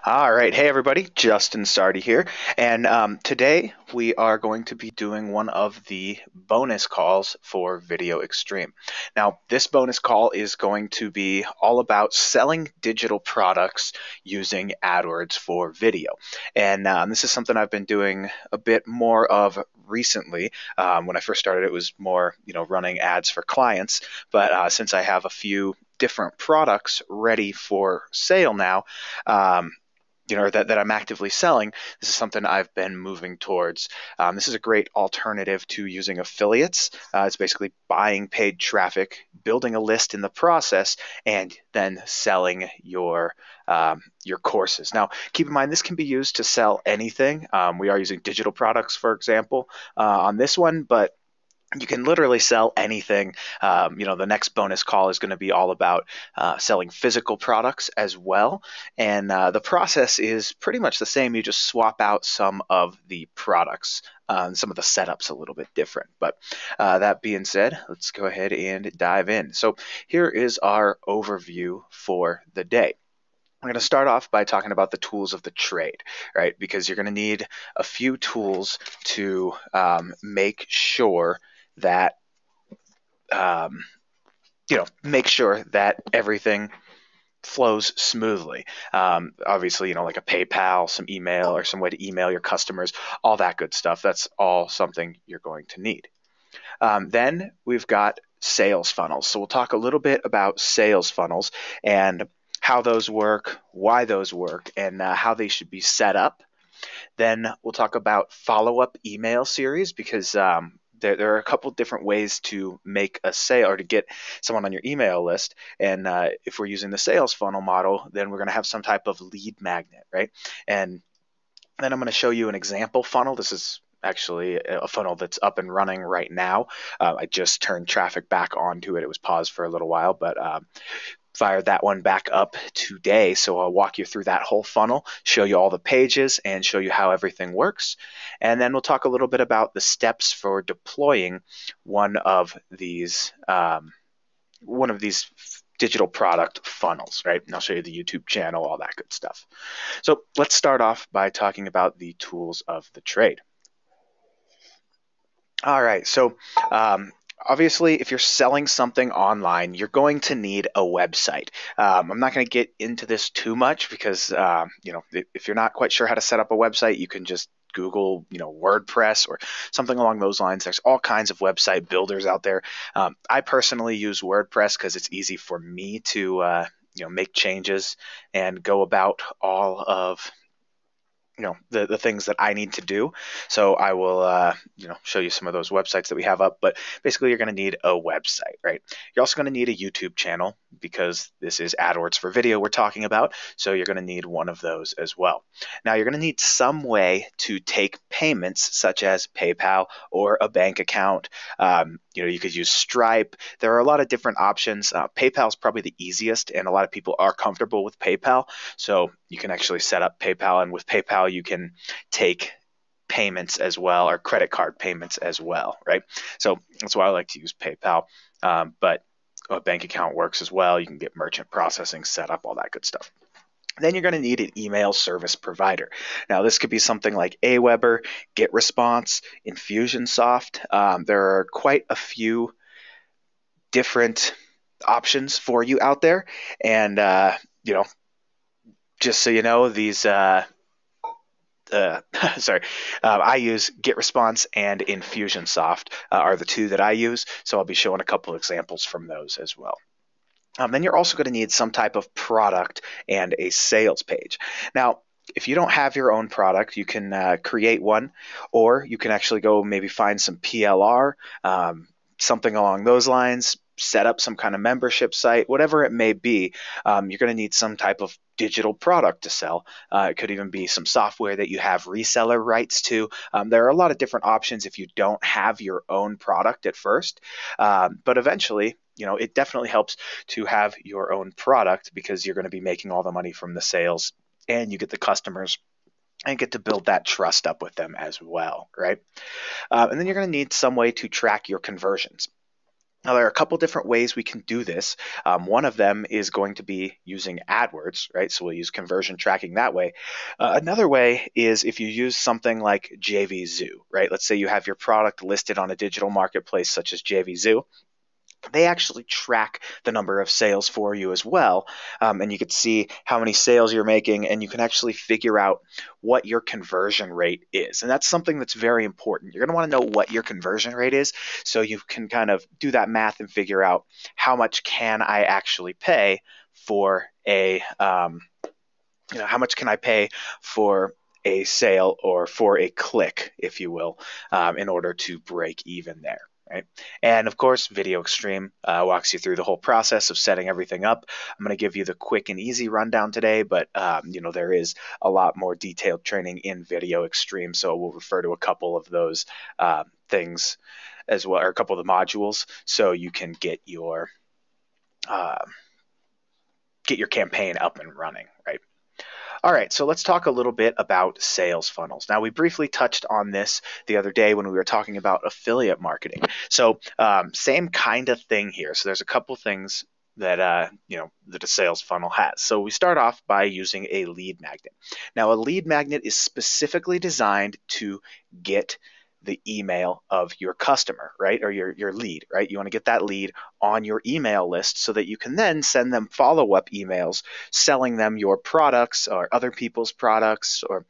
All right. Hey, everybody. Justin Sardi here. And today we are going to be doing one of the bonus calls for Video Extreme. Now, this bonus call is going to be all about selling digital products using AdWords for video. And this is something I've been doing a bit more of recently. When I first started, it was more, running ads for clients. But since I have a few different products ready for sale now, that I'm actively selling, this is something I've been moving towards. This is a great alternative to using affiliates. It's basically buying paid traffic, building a list in the process, and then selling your courses. Now, keep in mind, this can be used to sell anything. We are using digital products, for example, on this one, but you can literally sell anything. The next bonus call is going to be all about selling physical products as well. And the process is pretty much the same. You just swap out some of the products. Some of the setups a little bit different. But that being said, let's go ahead and dive in. So here is our overview for the day. I'm going to start off by talking about the tools of the trade, right? Because you're going to need a few tools to make sure that make sure that everything flows smoothly. Obviously, like a PayPal, some email, or some way to email your customers, all that good stuff. That's all something you're going to need. Then we've got sales funnels. So we'll talk a little bit about sales funnels and how those work, why those work, and how they should be set up. Then we'll talk about follow-up email series because there are a couple different ways to make a sale or to get someone on your email list. And if we're using the sales funnel model, then we're going to have some type of lead magnet, right? And then I'm going to show you an example funnel. This is actually a funnel that's up and running right now. I just turned traffic back onto it. It was paused for a little while, but fired that one back up today. So I'll walk you through that whole funnel, show you all the pages, and show you how everything works. And then we'll talk a little bit about the steps for deploying one of these digital product funnels, right? And I'll show you the YouTube channel, all that good stuff. So let's start off by talking about the tools of the trade. All right, so obviously, if you're selling something online, you're going to need a website. I'm not going to get into this too much because, if you're not quite sure how to set up a website, you can just Google, WordPress or something along those lines. There's all kinds of website builders out there. I personally use WordPress because it's easy for me to, make changes and go about all of the things that I need to do. So I will show you some of those websites that we have up, but basically you're going to need a website, right? You're also going to need a YouTube channel because this is AdWords for video we're talking about, so you're going to need one of those as well. Now you're going to need some way to take payments such as PayPal or a bank account. You could use Stripe. There are a lot of different options. PayPal is probably the easiest, and a lot of people are comfortable with PayPal, so you can actually set up PayPal, and with PayPal you can take payments as well, or credit card payments as well, right? So that's why I like to use PayPal, but a bank account works as well. You can get merchant processing set up, all that good stuff. Then you're going to need an email service provider. Now, this could be something like Aweber, GetResponse, Infusionsoft. There are quite a few different options for you out there, and just so you know, these I use GetResponse and Infusionsoft are the two that I use, so I'll be showing a couple of examples from those as well. Then you're also going to need some type of product and a sales page. Now, if you don't have your own product, you can create one, or you can actually go maybe find some PLR, something along those lines, set up some kind of membership site, whatever it may be. You're going to need some type of digital product to sell. It could even be some software that you have reseller rights to. There are a lot of different options if you don't have your own product at first, but eventually, it definitely helps to have your own product because you're going to be making all the money from the sales, and you get the customers and get to build that trust up with them as well, right? And then you're going to need some way to track your conversions. Now, there are a couple different ways we can do this. One of them is going to be using AdWords, right? So we'll use conversion tracking that way. Another way is if you use something like JVZoo, right? Let's say you have your product listed on a digital marketplace such as JVZoo. They actually track the number of sales for you as well. And you can see how many sales you're making, and you can actually figure out what your conversion rate is. And that's something that's very important. You're going to want to know what your conversion rate is so you can kind of do that math and figure out how much can I actually pay for how much can I pay for a sale or for a click, if you will, in order to break even there. Right. And of course, Video Extreme walks you through the whole process of setting everything up. I'm going to give you the quick and easy rundown today, but there is a lot more detailed training in Video Extreme, so we'll refer to a couple of those things as well, or a couple of the modules, so you can get your campaign up and running. Right. All right, so let's talk a little bit about sales funnels. Now, we briefly touched on this the other day when we were talking about affiliate marketing. So same kind of thing here. So there's a couple things that that a sales funnel has. So we start off by using a lead magnet. Now, a lead magnet is specifically designed to get the email of your customer, right? Or your lead, right? You want to get that lead on your email list so that you can then send them follow-up emails selling them your products or other people's products, or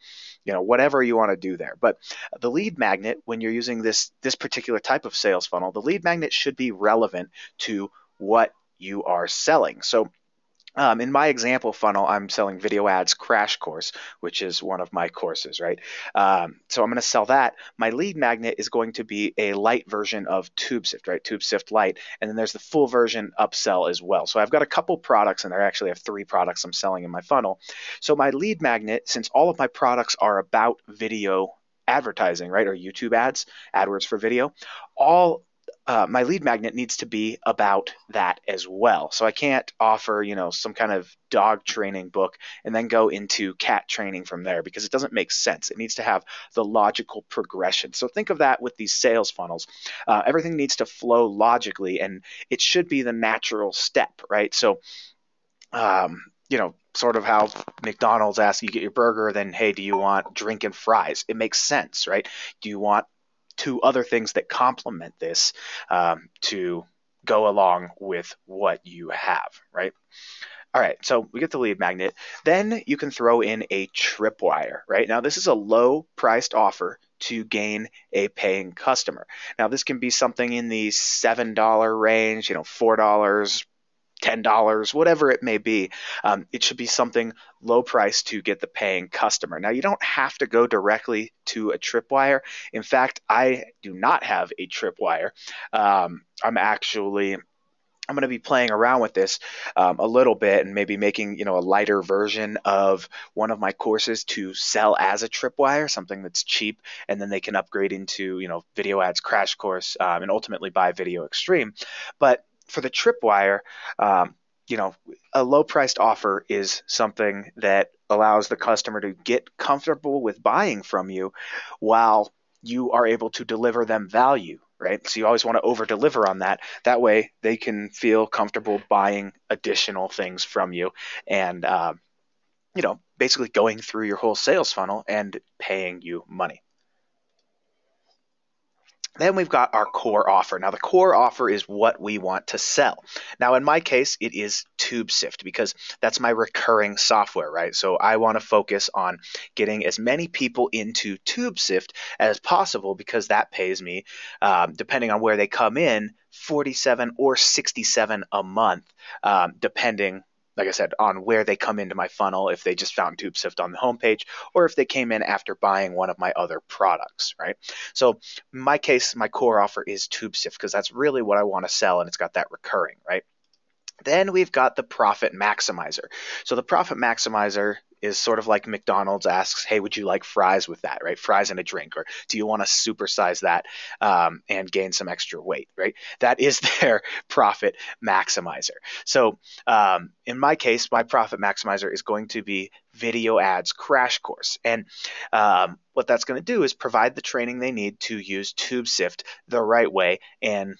whatever you want to do there. But the lead magnet, when you're using this particular type of sales funnel, the lead magnet should be relevant to what you are selling. So in my example funnel, I'm selling Video Ads Crash Course, which is one of my courses, right? So I'm going to sell that. My lead magnet is going to be a light version of TubeSift, right? TubeSift Lite. And then there's the full version upsell as well. So I've got a couple products, and I actually have 3 products I'm selling in my funnel. So my lead magnet, since all of my products are about video advertising, right? Or YouTube ads, AdWords for video, my lead magnet needs to be about that as well. So I can't offer, some kind of dog training book and then go into cat training from there, because it doesn't make sense. It needs to have the logical progression. So think of that with these sales funnels. Everything needs to flow logically, and it should be the natural step, right? So, sort of how McDonald's asks you get your burger, then, hey, do you want drink and fries? It makes sense, right? Do you want 2 other things that complement this to go along with what you have, right? All right, so we get the lead magnet. Then you can throw in a tripwire, right? Now, this is a low-priced offer to gain a paying customer. Now, this can be something in the $7 range, $4, $10, whatever it may be. It should be something low price to get the paying customer. Now, you don't have to go directly to a tripwire. In fact, I do not have a tripwire. I'm going to be playing around with this a little bit, and maybe making a lighter version of one of my courses to sell as a tripwire, something that's cheap, and then they can upgrade into Video Ads Crash Course, and ultimately buy Video Extreme. But for the tripwire, a low-priced offer is something that allows the customer to get comfortable with buying from you while you are able to deliver them value, right? So you always want to over-deliver on that. That way they can feel comfortable buying additional things from you, and basically going through your whole sales funnel and paying you money. Then we've got our core offer. Now, the core offer is what we want to sell. Now, in my case, it is TubeSift, because that's my recurring software, right? So I want to focus on getting as many people into TubeSift as possible, because that pays me, depending on where they come in, $47 or $67 a month, depending, like I said, on where they come into my funnel, if they just found TubeSift on the homepage, or if they came in after buying one of my other products, right? So in my case, my core offer is TubeSift, because that's really what I want to sell, and it's got that recurring, right? Then we've got the profit maximizer. So the profit maximizer is sort of like McDonald's asks, hey, would you like fries with that, right? Fries and a drink, or do you want to supersize that and gain some extra weight, right? That is their profit maximizer. So in my case, my profit maximizer is going to be Video Ads Crash Course. And what that's going to do is provide the training they need to use TubeSift the right way, and,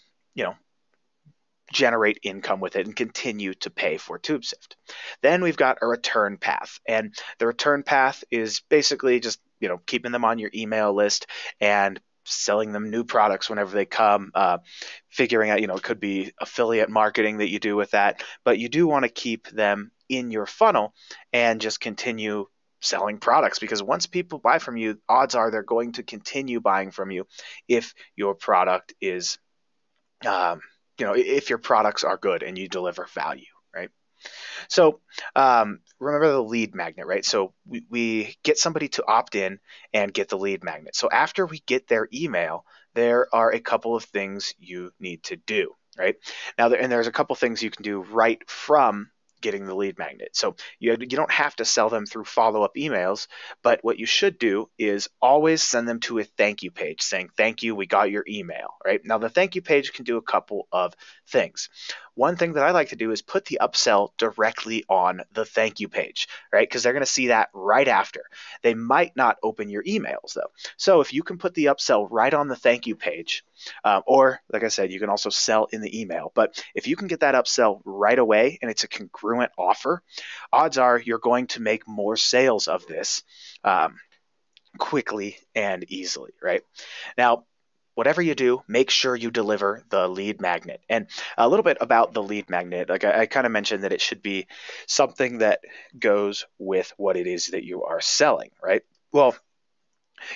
generate income with it and continue to pay for TubeSift. Then we've got a return path, and the return path is basically just keeping them on your email list and selling them new products whenever they come, figuring out, it could be affiliate marketing that you do with that, but you do want to keep them in your funnel and just continue selling products, because once people buy from you, odds are they're going to continue buying from you if your product is, if your products are good and you deliver value, right? So remember the lead magnet, right? So we get somebody to opt in and get the lead magnet. So after we get their email, there are a couple of things you need to do, right? Now, there's a couple things you can do right from getting the lead magnet. So you don't have to sell them through follow-up emails, but what you should do is always send them to a thank you page saying, thank you, we got your email, right? Now the thank you page can do a couple of things. One thing that I like to do is put the upsell directly on the thank you page, right? Because they're going to see that right after. They might not open your emails though. So if you can put the upsell right on the thank you page, or like I said, you can also sell in the email, but if you can get that upsell right away and it's a congruent offer, odds are you're going to make more sales of this quickly and easily, right? Now, whatever you do, make sure you deliver the lead magnet. And a little bit about the lead magnet, like I kind of mentioned that it should be something that goes with what it is that you are selling, right? Well,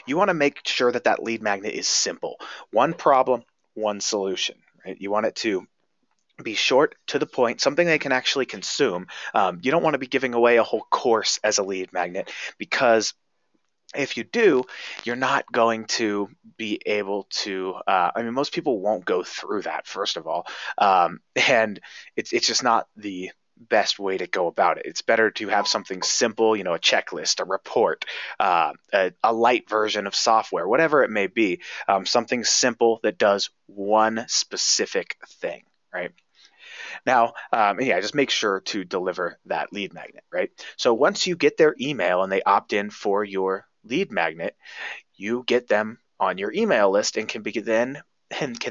you want to make sure that that lead magnet is simple. One problem, one solution, right? You want it to be short, to the point, something they can actually consume. You don't want to be giving away a whole course as a lead magnet, because if you do, you're not going to be able to, most people won't go through that, first of all. And it's just not the best way to go about it. It's better to have something simple, a checklist, a report, a light version of software, whatever it may be, something simple that does one specific thing, right? Now, just make sure to deliver that lead magnet, right? So once you get their email and they opt in for your lead magnet, you get them on your email list and can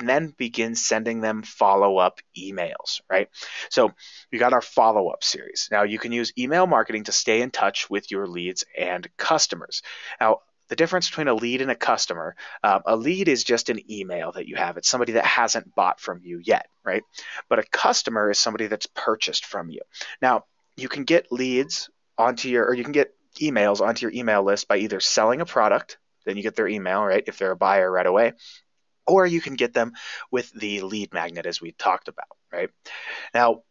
then begin sending them follow-up emails, right? So we got our follow-up series. Now you can use email marketing to stay in touch with your leads and customers. Now, the difference between a lead and a customer, a lead is just an email that you have. It's somebody that hasn't bought from you yet, right? But a customer is somebody that's purchased from you. Now, you can get leads you can get emails onto your email list by either selling a product, then you get their email, right, if they're a buyer right away, or you can get them with the lead magnet as we talked about, right? Now,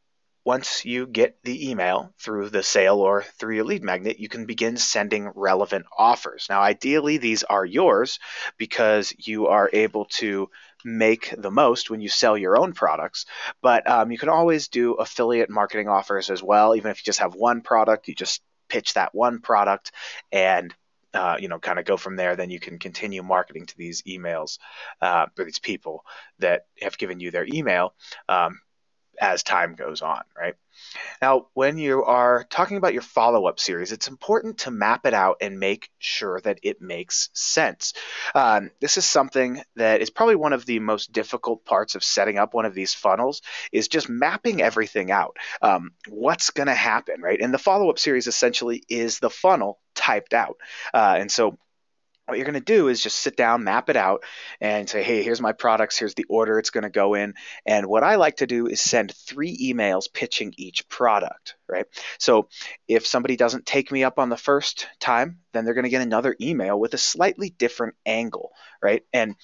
once you get the email through the sale or through your lead magnet, you can begin sending relevant offers. Now, ideally, these are yours because you are able to make the most when you sell your own products, but you can always do affiliate marketing offers as well. Even if you just have one product, you just pitch that one product and kind of go from there. Then you can continue marketing to these emails or these people that have given you their email as time goes on, right? Now, when you are talking about your follow-up series, it's important to map it out and make sure that it makes sense. This is something that is probably one of the most difficult parts of setting up one of these funnels, is just mapping everything out. What's going to happen, right? And the follow-up series essentially is the funnel typed out. And so what you're going to do is just sit down, map it out, and say, hey, here's my products, here's the order it's going to go in. And what I like to do is send 3 emails pitching each product, right? So if somebody doesn't take me up on the first time, then they're going to get another email with a slightly different angle, right? And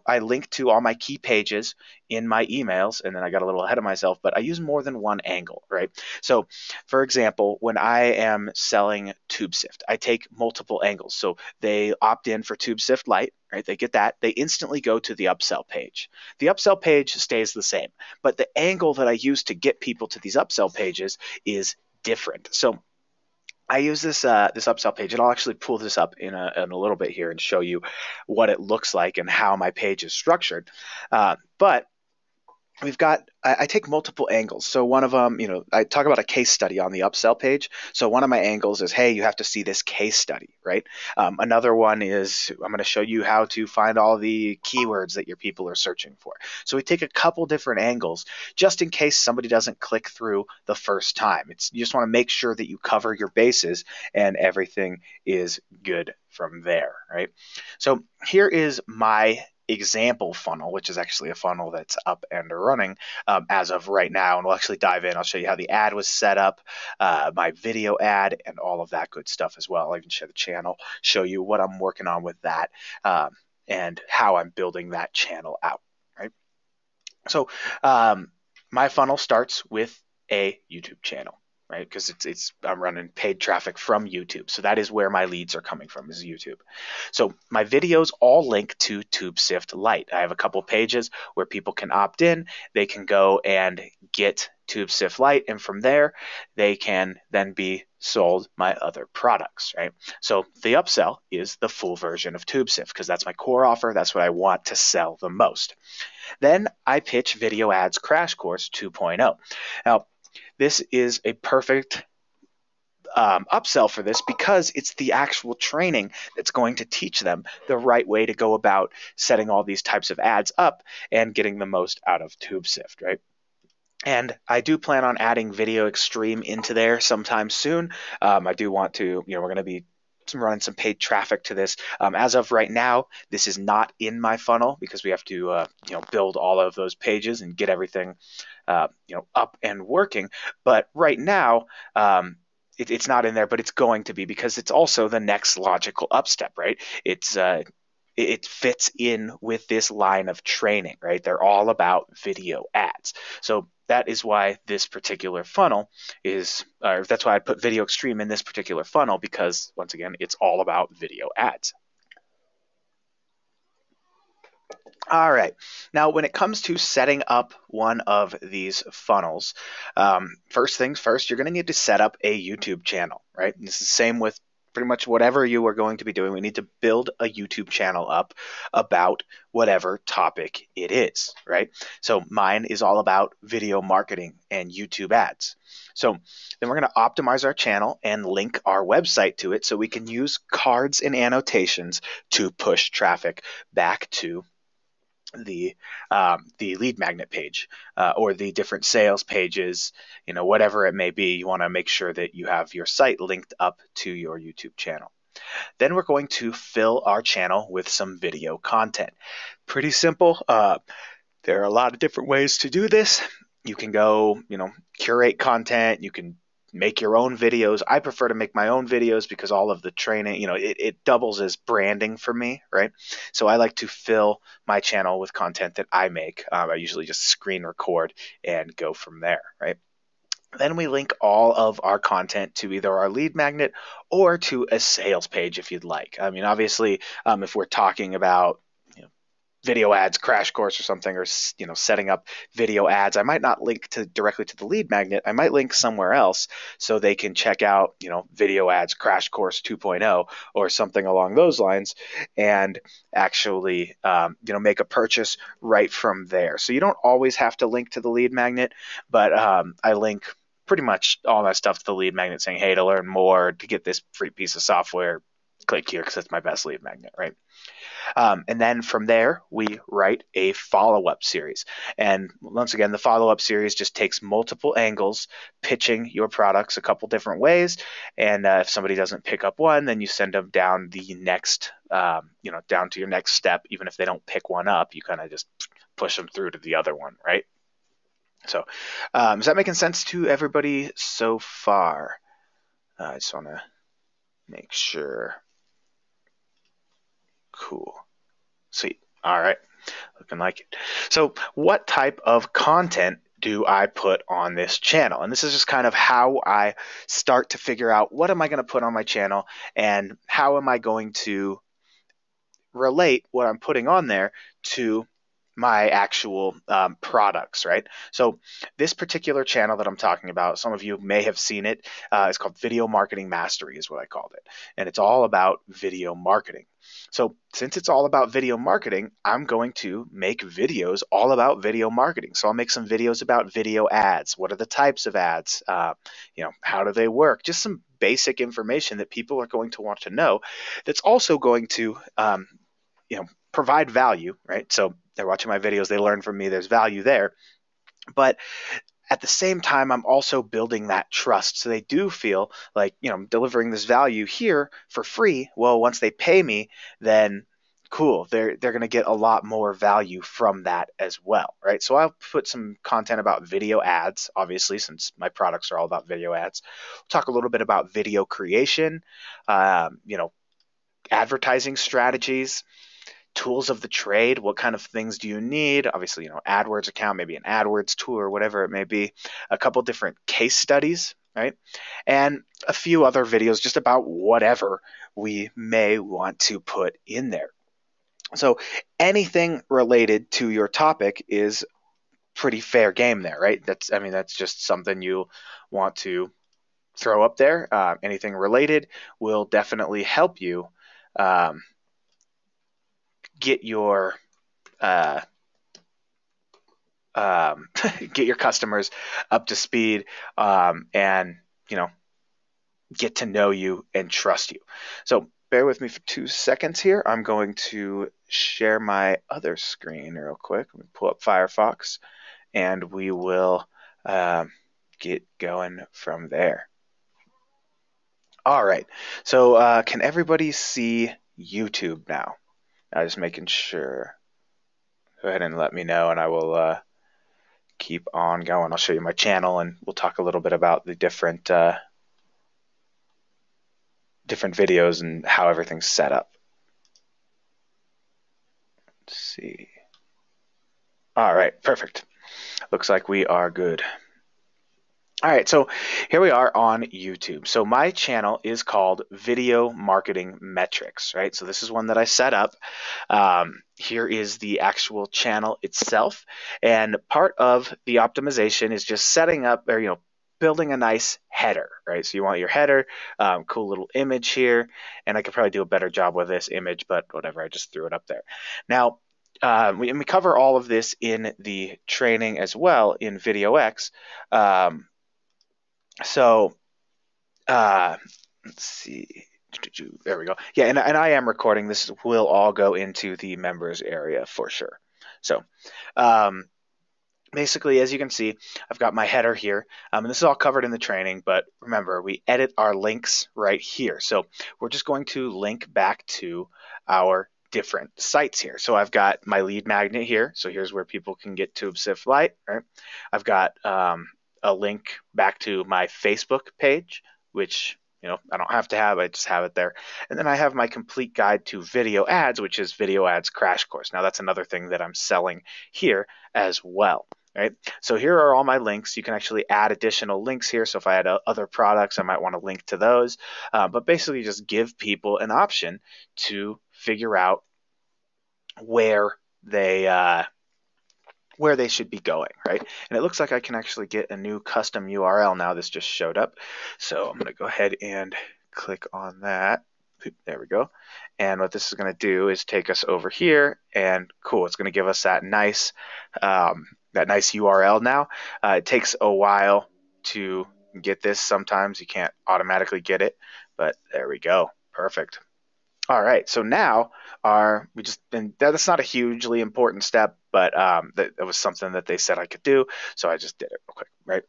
I link to all my key pages in my emails, and then I got a little ahead of myself, but I use more than one angle, right? So for example, when I am selling TubeSift, I take multiple angles. So they opt in for TubeSift Lite, right? They get that. They instantly go to the upsell page. The upsell page stays the same, but the angle that I use to get people to these upsell pages is different. So I use this upsell page, and I'll actually pull this up in a little bit here and show you what it looks like and how my page is structured. But we've got, I take multiple angles. So one of them, I talk about a case study on the upsell page. So one of my angles is, hey, you have to see this case study, right? Another one is, I'm going to show you how to find all the keywords that your people are searching for. So we take a couple different angles just in case somebody doesn't click through the first time. You just want to make sure that you cover your bases and everything is good from there, right? So here is my example funnel, which is actually a funnel that's up and running as of right now. And we'll actually dive in. I'll show you how the ad was set up, my video ad, and all of that good stuff as well. I'll even share the channel, show you what I'm working on with that, and how I'm building that channel out, right? So my funnel starts with a YouTube channel, right? Because I'm running paid traffic from YouTube. So that is where my leads are coming from, is YouTube. So my videos all link to TubeSift Lite. I have a couple pages where people can opt in. They can go and get TubeSift Lite, and from there they can then be sold my other products, right? So the upsell is the full version of TubeSift because that's my core offer. That's what I want to sell the most. Then I pitch Video Ads Crash Course 2.0. Now, this is a perfect upsell for this because it's the actual training that's going to teach them the right way to go about setting all these types of ads up and getting the most out of TubeSift, right? And I do plan on adding Video Extreme into there sometime soon. I do want to, we're going to be running some paid traffic to this. As of right now, this is not in my funnel because we have to, build all of those pages and get everything, up and working. But right now, it's not in there, but it's going to be because it's also the next logical up step, right? It fits in with this line of training, right? They're all about video ads. So that is why this particular funnel that's why I put Video Extreme in this particular funnel, because once again, it's all about video ads. All right. Now, when it comes to setting up one of these funnels, first things first, you're going to need to set up a YouTube channel, right? This is the same with pretty much whatever you are going to be doing. We need to build a YouTube channel up about whatever topic it is, right? So mine is all about video marketing and YouTube ads. So then we're going to optimize our channel and link our website to it so we can use cards and annotations to push traffic back to the lead magnet page or the different sales pages, whatever it may be. You want to make sure that you have your site linked up to your YouTube channel. Then we're going to fill our channel with some video content. Pretty simple. There are a lot of different ways to do this. You can go, curate content. You can make your own videos. I prefer to make my own videos because all of the training, it doubles as branding for me, right? So I like to fill my channel with content that I make. I usually just screen record and go from there, right? Then we link all of our content to either our lead magnet or to a sales page if you'd like. I mean, obviously, if we're talking about video ads crash course or something, or setting up video ads, I might not link directly to the lead magnet. I might link somewhere else so they can check out video ads crash course 2.0 or something along those lines, and actually make a purchase right from there. So you don't always have to link to the lead magnet, but I link pretty much all that stuff to the lead magnet saying, hey, to learn more, to get this free piece of software, click here because that's my best lead magnet, right? And then from there, we write a follow-up series. And once again, the follow-up series just takes multiple angles, pitching your products a couple different ways. And if somebody doesn't pick up one, then you send them down the next, down to your next step. Even if they don't pick one up, you kind of just push them through to the other one, right? So is that making sense to everybody so far? I just want to make sure. Cool. Sweet. All right. Looking like it. So what type of content do I put on this channel? And this is just kind of how I start to figure out what am I going to put on my channel and how am I going to relate what I'm putting on there to my actual products, right? So this particular channel that I'm talking about, some of you may have seen it. It's called Video Marketing Mastery is what I called it. And it's all about video marketing. So since it's all about video marketing, I'm going to make videos all about video marketing. So I'll make some videos about video ads. What are the types of ads? How do they work? Just some basic information that people are going to want to know. That's also going to provide value, right? So they're watching my videos, they learn from me, there's value there. But at the same time, I'm also building that trust. So they do feel like, I'm delivering this value here for free. Well, once they pay me, then cool, they're going to get a lot more value from that as well, right? So I'll put some content about video ads, obviously, since my products are all about video ads. We'll talk a little bit about video creation, advertising strategies, tools of the trade. What kind of things do you need? Obviously, AdWords account, maybe an AdWords tool or whatever it may be, a couple different case studies, right? And a few other videos just about whatever we may want to put in there. So anything related to your topic is pretty fair game there, right? That's just something you want to throw up there. Anything related will definitely help you get your get your customers up to speed, and get to know you and trust you. So bear with me for 2 seconds here. I'm going to share my other screen real quick. Let me pull up Firefox, and we will get going from there. All right. So can everybody see YouTube now? Just making sure. Go ahead and let me know, and I will keep on going. I'll show you my channel, and we'll talk a little bit about the different videos and how everything's set up. Let's see. All right, perfect. Looks like we are good. All right, so here we are on YouTube. So my channel is called Video Marketing Metrics, right? So this is one that I set up. Here is the actual channel itself. And part of the optimization is just setting up, or building a nice header, right? So you want your header, cool little image here. And I could probably do a better job with this image, but whatever, I just threw it up there. Now, we cover all of this in the training as well in VideoX. Let's see. There we go. Yeah, and I am recording. This will all go into the members area for sure. So basically, as you can see, I've got my header here. And this is all covered in the training, but remember, we edit our links right here. So we're just going to link back to our different sites here. So I've got my lead magnet here. So here's where people can get to Obsif Light, right? I've got a link back to my Facebook page, which I don't have to have, I just have it there. And then I have my complete guide to video ads, which is Video Ads Crash Course. Now that's another thing that I'm selling here as well, right? So here are all my links. You can actually add additional links here. So if I had other products, I might want to link to those. But basically just give people an option to figure out where they should be going, right? And it looks like I can actually get a new custom URL now. This just showed up. So I'm going to go ahead and click on that. There we go. And what this is going to do is take us over here, and cool, it's going to give us that nice URL now. It takes a while to get this. Sometimes you can't automatically get it, but there we go. Perfect. All right, so now that's not a hugely important step, but that was something that they said I could do, so I just did it real quick, right?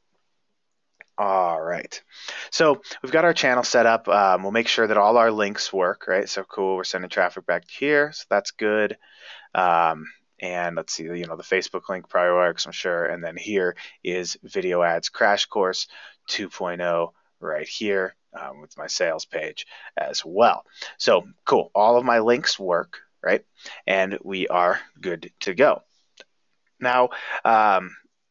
All right, so we've got our channel set up. We'll make sure that all our links work, right? So cool, we're sending traffic back here, so that's good. And let's see, the Facebook link probably works, I'm sure. And then here is Video Ads Crash Course 2.0 right here. With my sales page as well. So cool, all of my links work, right? And we are good to go. Now,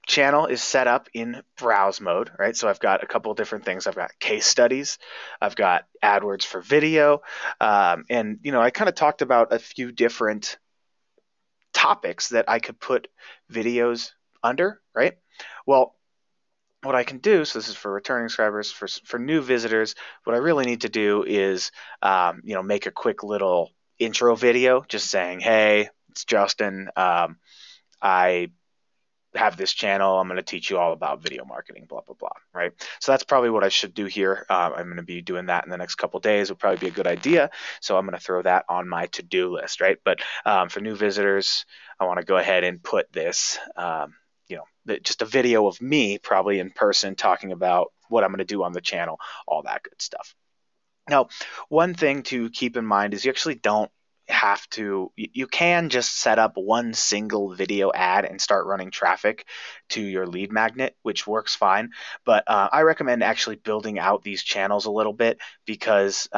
channel is set up in browse mode, right? So I've got a couple of different things. I've got case studies, I've got AdWords for video, and I kind of talked about a few different topics that I could put videos under, right? Well, what I can do, so this is for returning subscribers, for new visitors, what I really need to do is, make a quick little intro video just saying, hey, it's Justin. I have this channel. I'm going to teach you all about video marketing, blah, blah, blah, right? So that's probably what I should do here. I'm going to be doing that in the next couple days. Would probably be a good idea. So I'm going to throw that on my to-do list, right? But for new visitors, I want to go ahead and put this, just a video of me probably in person talking about what I'm going to do on the channel, all that good stuff. Now, one thing to keep in mind is you actually don't have to, you can just set up one single video ad and start running traffic to your lead magnet, which works fine. But I recommend actually building out these channels a little bit because,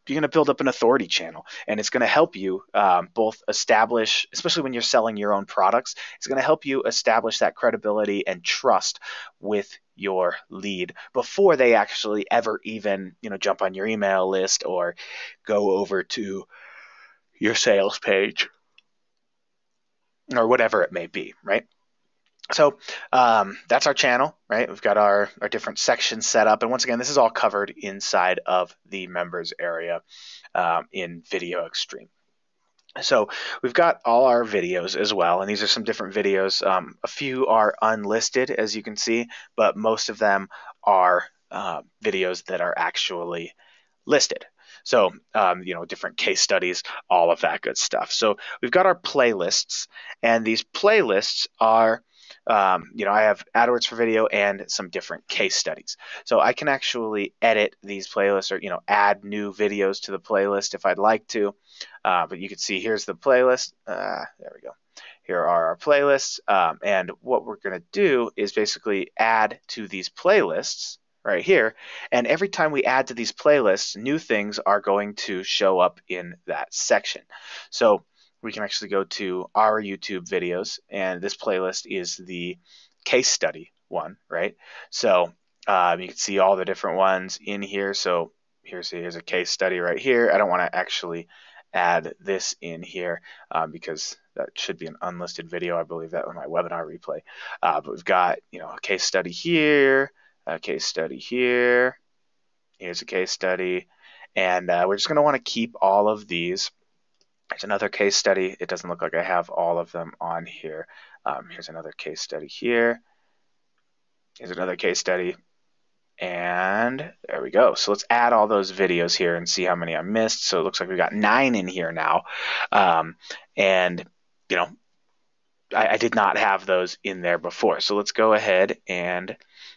you're going to build up an authority channel, and it's going to help you both establish, especially when you're selling your own products, it's going to help you establish that credibility and trust with your lead before they actually ever even, jump on your email list or go over to your sales page or whatever it may be, right? So that's our channel, right? We've got our different sections set up. And once again, this is all covered inside of the members area in Video Extreme. So we've got all our videos as well, and these are some different videos. A few are unlisted, as you can see, but most of them are videos that are actually listed. So, different case studies, all of that good stuff. So we've got our playlists, and these playlists are, I have AdWords for video and some different case studies. So I can actually edit these playlists or, add new videos to the playlist if I'd like to. But you can see here's the playlist. There we go. Here are our playlists. And what we're going to do is basically add to these playlists right here. And every time we add to these playlists, new things are going to show up in that section. So we can actually go to our YouTube videos, and this playlist is the case study one, right? So you can see all the different ones in here. So here's a case study right here. I don't want to actually add this in here because that should be an unlisted video. I believe that was my webinar replay. But we've got, a case study here, a case study here. Here's a case study. And we're just going to want to keep all of these. There's another case study. It doesn't look like I have all of them on here. Here's another case study here. Here's another case study. And there we go. So let's add all those videos here and see how many I missed. So it looks like we've got 9 in here now. I did not have those in there before. So let's go ahead and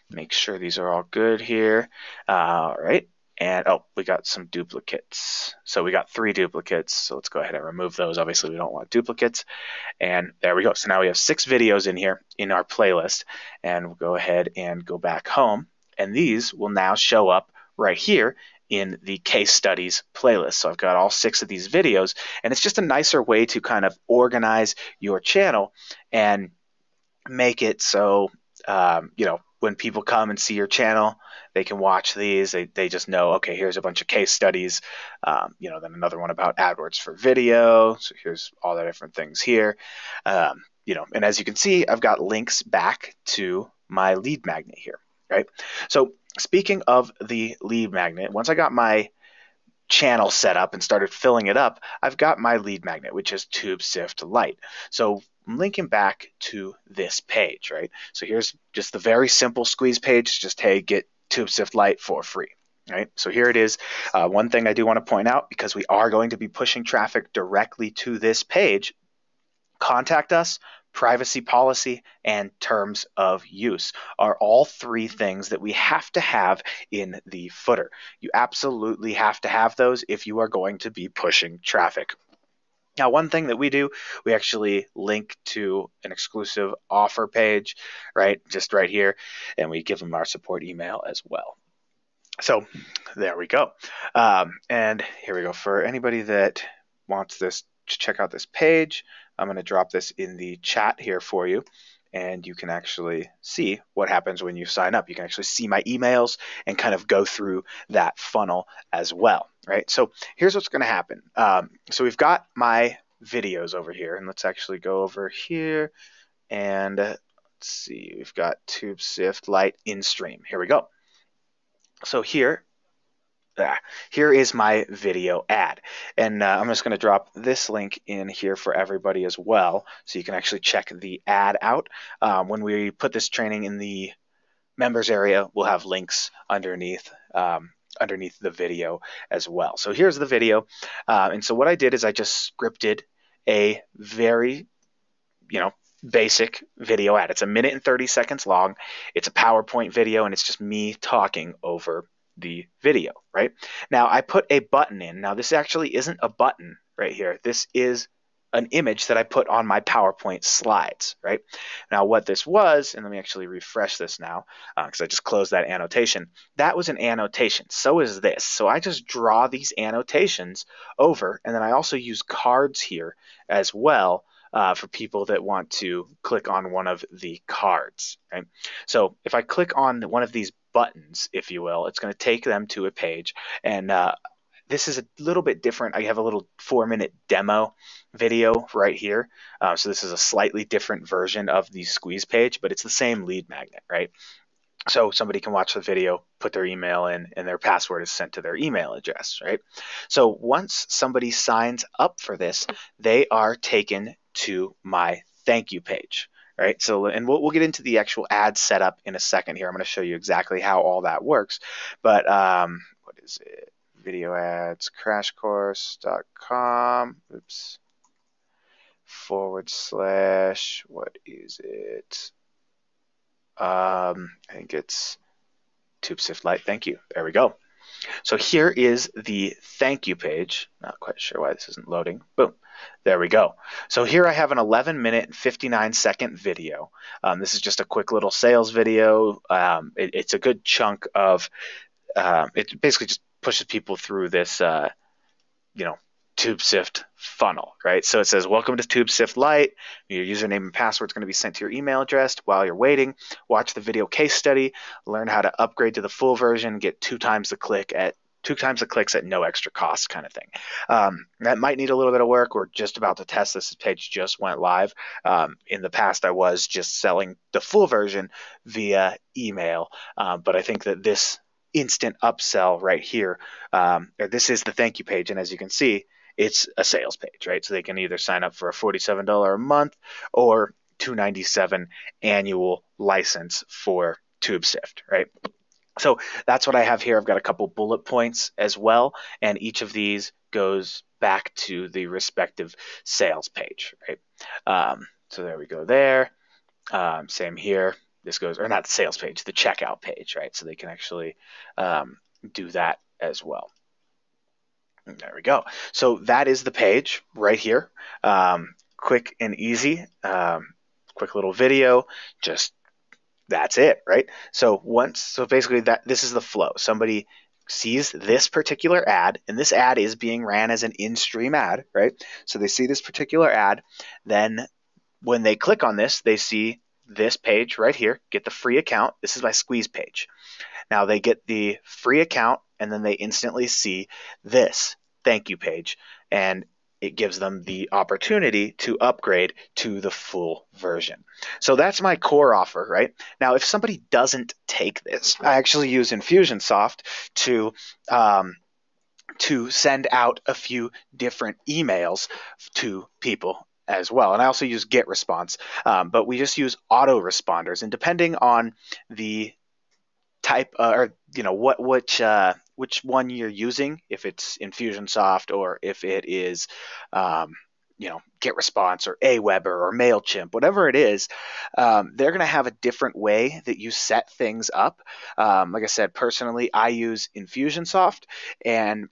make sure these are all good here. All right. And we got some duplicates. So we got 3 duplicates. So let's go ahead and remove those. Obviously, we don't want duplicates. And there we go. So now we have 6 videos in here in our playlist. And we'll go ahead and go back home. And these will now show up right here in the case studies playlist. So I've got all 6 of these videos. And it's just a nicer way to kind of organize your channel and make it so, when people come and see your channel, they can watch these. They just know, okay, here's a bunch of case studies. Then another one about AdWords for video. So here's all the different things here. And as you can see, I've got links back to my lead magnet here, right? So speaking of the lead magnet, once I got my channel set up and started filling it up, I've got my lead magnet, which is TubeSift Lite. So I'm linking back to this page, right? So here's just the very simple squeeze page, just, hey, get TubeSift Lite for free, right? So here it is. One thing I do want to point out, because we are going to be pushing traffic directly to this page, contact us, privacy policy, and terms of use are all 3 things that we have to have in the footer. You absolutely have to have those if you are going to be pushing traffic. Now, one thing that we do, we actually link to an exclusive offer page, right? Just right here, and we give them our support email as well. So there we go. And here we go. For anybody that wants this, to check out this page, I'm going to drop this in the chat here for you, and you can actually see what happens when you sign up. You can actually see my emails and kind of go through that funnel as well, right? So here's what's going to happen. So we've got my videos over here. And let's actually go over here and let's see, we've got TubeSift Lite in stream. Here we go. So here is my video ad. And I'm just going to drop this link in here for everybody as well, so you can actually check the ad out. When we put this training in the members area, we'll have links underneath the video as well. So here's the video. And so what I did is I just scripted a very, basic video ad. It's 1 minute and 30 seconds long. It's a PowerPoint video, and it's just me talking over the video, right? Now I put a button in. Now this actually isn't a button right here. This is an image that I put on my PowerPoint slides, right? Now what this was, and let me actually refresh this now because I just closed that annotation. That was an annotation. So is this. So I just draw these annotations over, and then I also use cards here as well for people that want to click on one of the cards, right? So if I click on one of these buttons, if you will, it's going to take them to a page. And this is a little bit different. I have a little 4-minute demo video right here. So this is a slightly different version of the squeeze page, but it's the same lead magnet, right? So somebody can watch the video, put their email in, and their password is sent to their email address, right? So once somebody signs up for this, they are taken to my thank you page, right? So, and we'll get into the actual ad setup in a second here. I'm going to show you exactly how all that works. But what is it? Video ads, crashcourse.com. Oops. / what is it? I think it's TubeSift Lite. Thank you. There we go. So here is the thank you page. Not quite sure why this isn't loading. Boom. There we go. So here I have an 11-minute and 59-second video. This is just a quick little sales video. It's a good chunk of, it basically just pushes people through this, TubeSift funnel, right? So it says, welcome to TubeSift Lite. Your username and password is going to be sent to your email address. While you're waiting, watch the video case study, learn how to upgrade to the full version, get 2 times the clicks at no extra cost, kind of thing. That might need a little bit of work. We're just about to test this. This page just went live. In the past, I was just selling the full version via email, but I think that this instant upsell right here, this is the thank you page, and as you can see, it's a sales page, right? So they can either sign up for a $47 a month or $297 annual license for TubeSift, right? So that's what I have here. I've got a couple bullet points as well, and each of these goes back to the respective sales page, right? So there we go there. Same here. This goes, or not the sales page, the checkout page, right? So they can actually do that as well. There we go. So that is the page right here. Quick and easy, quick little video, just that's it, right? So basically this is the flow. Somebody sees this particular ad, and this ad is being ran as an in-stream ad, right? So they see this particular ad, then when they click on this, they see this page right here, get the free account. This is my squeeze page. Now they get the free account, and then they instantly see this thank you page, and it gives them the opportunity to upgrade to the full version. So that's my core offer, right? Now, if somebody doesn't take this, I actually use Infusionsoft to send out a few different emails to people as well. And I also use GetResponse, but we just use autoresponders. And depending on the type which one you're using, if it's Infusionsoft or if it is GetResponse or Aweber or MailChimp, whatever it is, they're going to have a different way that you set things up. Like I said, personally, I use Infusionsoft, and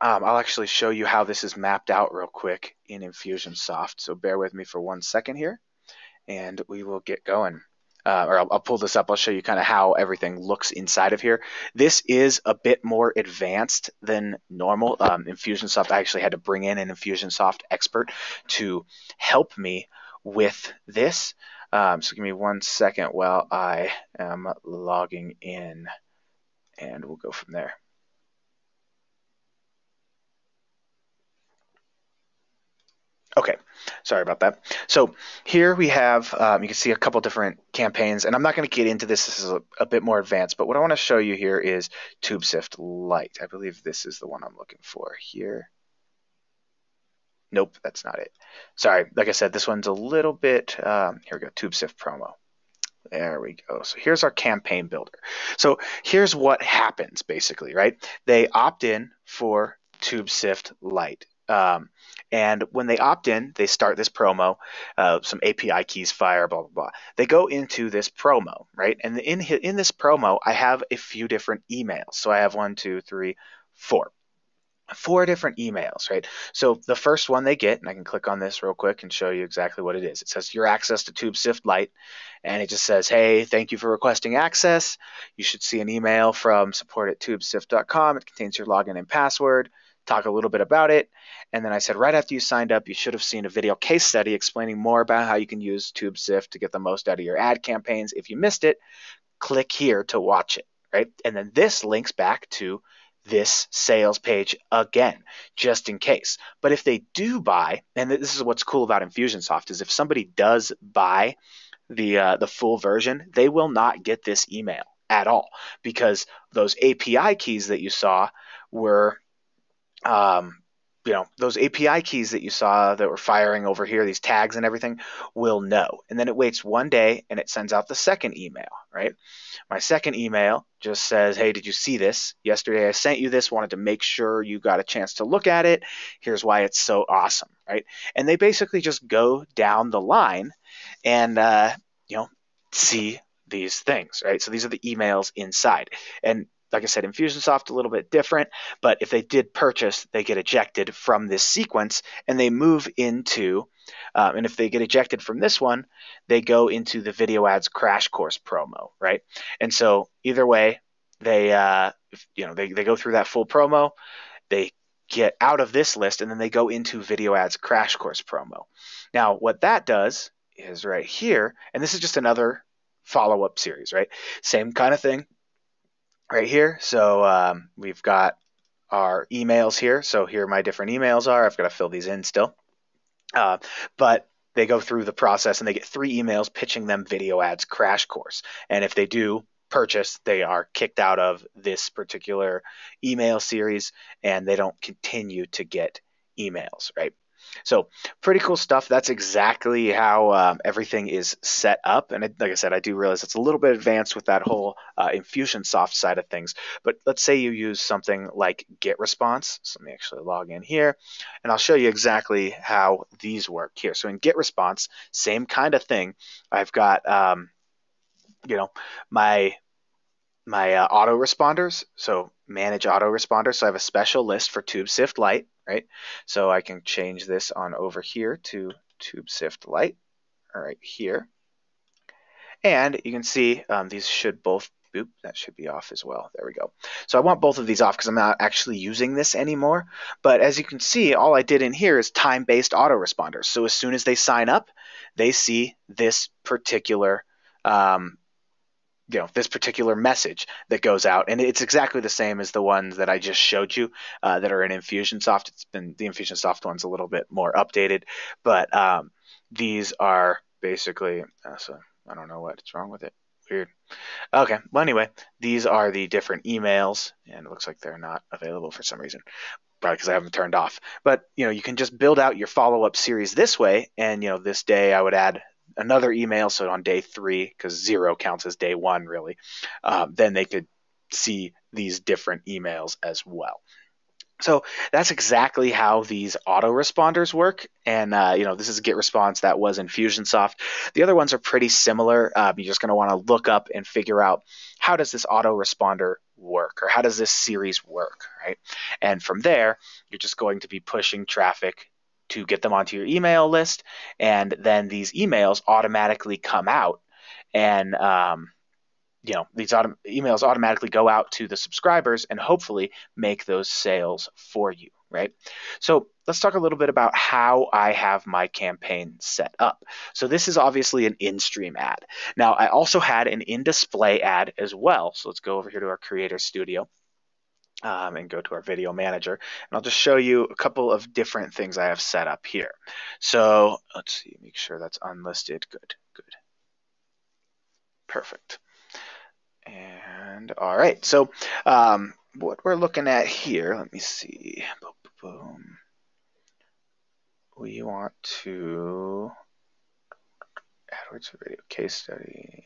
I'll actually show you how this is mapped out real quick in Infusionsoft. So bear with me for 1 second here, and we will get going. I'll pull this up. I'll show you kind of how everything looks inside of here. This is a bit more advanced than normal. Infusionsoft, I actually had to bring in an Infusionsoft expert to help me with this. So give me 1 second while I am logging in, and we'll go from there. Okay, sorry about that. So here we have, you can see a couple different campaigns, and I'm not going to get into this. This is a bit more advanced, but what I want to show you here is TubeSift Lite. I believe this is the one I'm looking for here. Nope, that's not it. Sorry, like I said, this one's a little bit, here we go, TubeSift Promo. There we go. So here's our campaign builder. So here's what happens basically, right? They opt in for TubeSift Lite. And when they opt in, they start this promo, some API keys fire, blah, blah, blah. They go into this promo, right? And in this promo, I have a few different emails. So I have 1, 2, 3, 4. 4 different emails, right? So the first one they get, and I can click on this real quick and show you exactly what it is. It says your access to TubeSift Lite, and it just says, hey, thank you for requesting access. You should see an email from support@tubesift.com. It contains your login and password. Talk a little bit about it. And then I said, right after you signed up, you should have seen a video case study explaining more about how you can use TubeSift to get the most out of your ad campaigns. If you missed it, click here to watch it, right? And then this links back to this sales page again, just in case. But if they do buy, and this is what's cool about Infusionsoft, is if somebody does buy the full version, they will not get this email at all, because those API keys that you saw were those API keys that you saw that were firing over here, these tags and everything, will know. And then it waits 1 day and it sends out the second email, right? My second email just says, hey, did you see this? Yesterday I sent you this, wanted to make sure you got a chance to look at it. Here's why it's so awesome, right? And they basically just go down the line and, see these things, right? So these are the emails inside. And like I said, Infusionsoft a little bit different, but if they did purchase, they get ejected from this sequence and they move into, and if they get ejected from this one, they go into the video ads crash course promo, right? And so either way, they go through that full promo, they get out of this list, and then they go into video ads crash course promo. Now, what that does is right here, and this is just another follow-up series, right? Same kind of thing right here. So we've got our emails here. So here my different emails are. I've got to fill these in still. But they go through the process and they get 3 emails pitching them video ads crash course. And if they do purchase, they are kicked out of this particular email series and they don't continue to get emails, right? So pretty cool stuff. That's exactly how everything is set up. And like I said, I do realize it's a little bit advanced with that whole Infusionsoft side of things. But let's say you use something like GetResponse. So let me actually log in here, and I'll show you exactly how these work here. So in GetResponse, same kind of thing. I've got my autoresponders. So manage autoresponders. So I have a special list for TubeSift Lite, right? So I can change this on over here to TubeSift Lite, right here. And you can see these should both, that should be off as well. There we go. So I want both of these off because I'm not actually using this anymore. But as you can see, all I did in here is time-based autoresponders. So as soon as they sign up, they see this particular this particular message that goes out, and it's exactly the same as the ones that I just showed you that are in Infusionsoft. It's been the Infusionsoft one's a little bit more updated, but these are basically so I don't know what's wrong with it. Weird. Okay, well anyway, these are the different emails, and it looks like they're not available for some reason, probably because I haven't turned off. But you can just build out your follow-up series this way, and this day I would add another email. So on day 3, because 0 counts as day 1 really, then they could see these different emails as well. So that's exactly how these autoresponders work. And this is GetResponse. That was Infusionsoft. The other ones are pretty similar. You're just going to want to look up and figure out how does this autoresponder work, or how does this series work, right? And from there, you're just going to be pushing traffic to get them onto your email list, and then these emails automatically come out, and these emails automatically go out to the subscribers and hopefully make those sales for you, right? So let's talk a little bit about how I have my campaign set up. So this is obviously an in-stream ad. Now I also had an in-display ad as well. So let's go over here to our Creator Studio. and go to our video manager, and I'll just show you a couple of different things I have set up here. So let's see, make sure that's unlisted. Good, good. Perfect. And all right, so what we're looking at here, let me see. Boom, boom, boom. We want to AdWords video case study.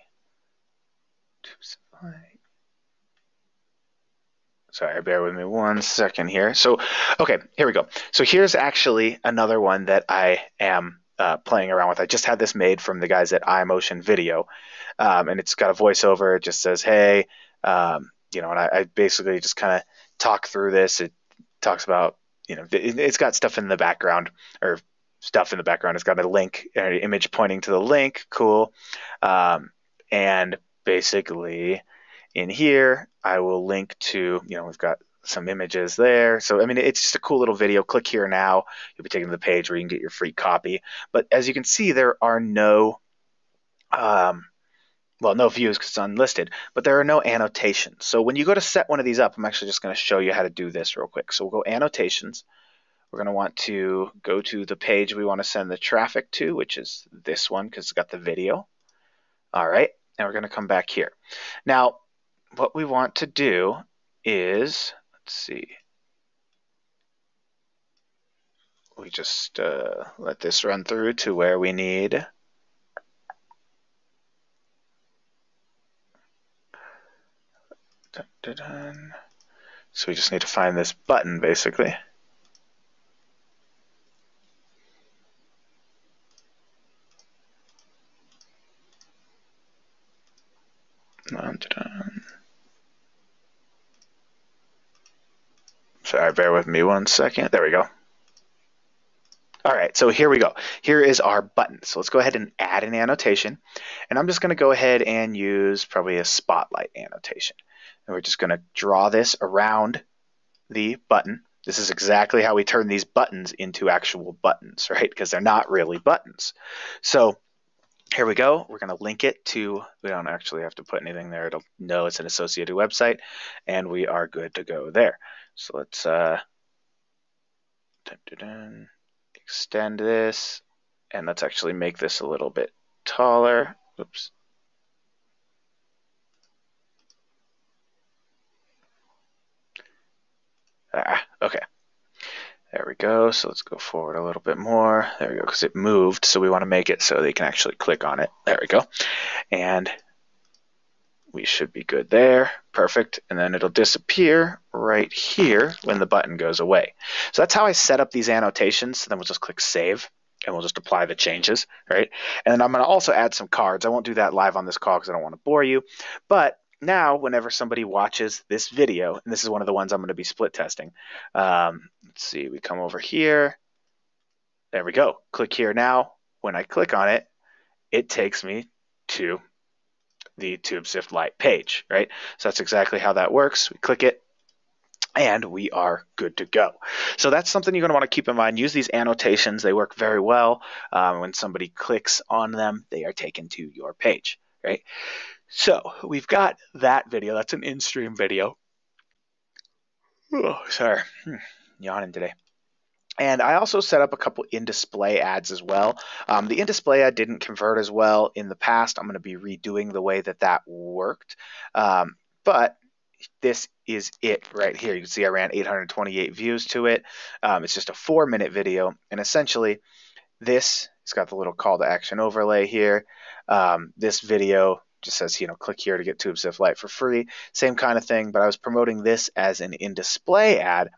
Sorry, bear with me 1 second here. So, okay, here we go. So here's actually another one that I am playing around with. I just had this made from the guys at iMotion Video, and it's got a voiceover. It just says, "Hey," and I basically just kind of talk through this. It talks about, it's got stuff in the background, or stuff in the background. It's got a link, an image pointing to the link. Cool, and basically, in here, I will link to, we've got some images there. So, I mean, it's just a cool little video. Click here now. You'll be taken to the page where you can get your free copy. But as you can see, there are no, no views because it's unlisted, but there are no annotations. So when you go to set one of these up, I'm actually just going to show you how to do this real quick. So we'll go annotations. We're going to want to go to the page we want to send the traffic to, which is this one because it's got the video. All right, and we're going to come back here. Now, what we want to do is, let's see, we just let this run through to where we need. Dun, dun, dun. So we just need to find this button, basically. Dun, dun. Sorry, bear with me 1 second. There we go. All right, so here we go. Here is our button. So let's go ahead and add an annotation. And I'm just going to go ahead and use probably a spotlight annotation. And we're just going to draw this around the button. This is exactly how we turn these buttons into actual buttons, right? Because they're not really buttons. So here we go. We're going to link it to, we don't actually have to put anything there. It'll know it's an associated website, and we are good to go there. So let's extend this, and let's actually make this a little bit taller. Oops. Okay. There we go. So let's go forward a little bit more. There we go, because it moved, so we want to make it so they can actually click on it. There we go. And we should be good there. Perfect. And then it'll disappear right here when the button goes away. So that's how I set up these annotations. So then we'll just click save, and we'll just apply the changes, right? And then I'm going to also add some cards. I won't do that live on this call because I don't want to bore you. But now, whenever somebody watches this video, and this is one of the ones I'm going to be split testing. Let's see, we come over here. There we go. Click here now. When I click on it, it takes me to the TubeSift Lite page, right? So that's exactly how that works. We click it, and we are good to go. So that's something you're going to want to keep in mind. Use these annotations. They work very well. When somebody clicks on them, they are taken to your page, right? So we've got that video. That's an in-stream video. Oh, sorry, yawning today. And I also set up a couple in-display ads as well. The in-display ad didn't convert as well in the past. I'm going to be redoing the way that that worked. But this is it right here. You can see I ran 828 views to it. It's just a 4-minute video. And essentially, it's got the little call to action overlay here. This video just says, click here to get TubeSift Lite for free. Same kind of thing, but I was promoting this as an in-display ad.